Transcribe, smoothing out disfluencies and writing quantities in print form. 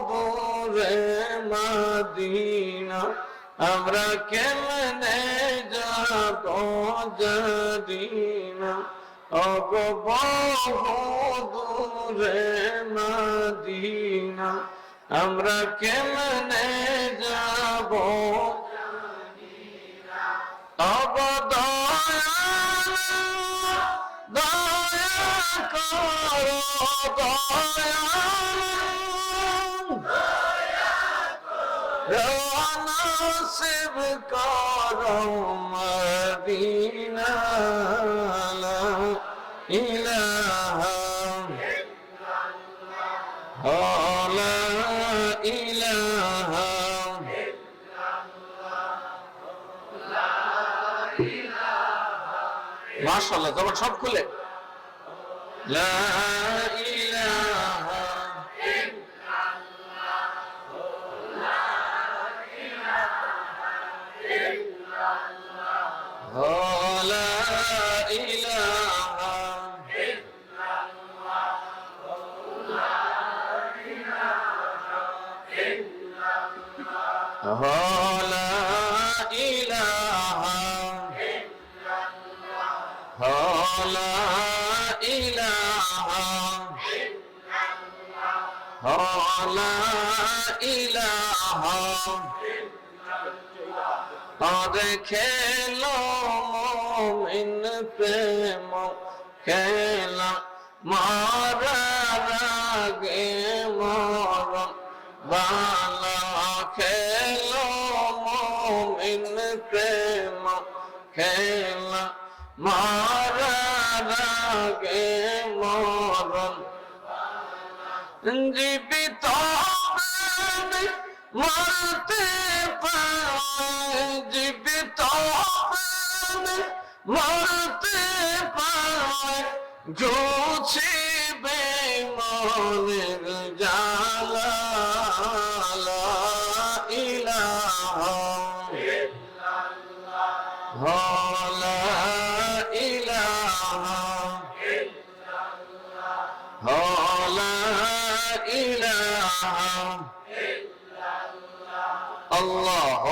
দূরে মদিনা আমরা কেমনে যাব জানিনা দূরে মদিনা আমরা কেমনে যাব দয়া করো নসিব করো মদিনা লা ইলাহা লা ইলাহা মাশাআল্লাহ তখন সব খুলে লা ইলাহা লা ইলাহা লা ইলাহা লা ইলাহা লা ইলাহা আরে খেলো মুমিন প্রেম খেলা মারার আগে মরণ বালা খেলো মুমিন প্রেম খেলা মারার আগে মরণ জীবিত মরতে পারে জীবিত মরতে পারে ঘুছিবে মনের জালা লা ইলাহা লা ইলাহা লা ইলাহা আল্লাহ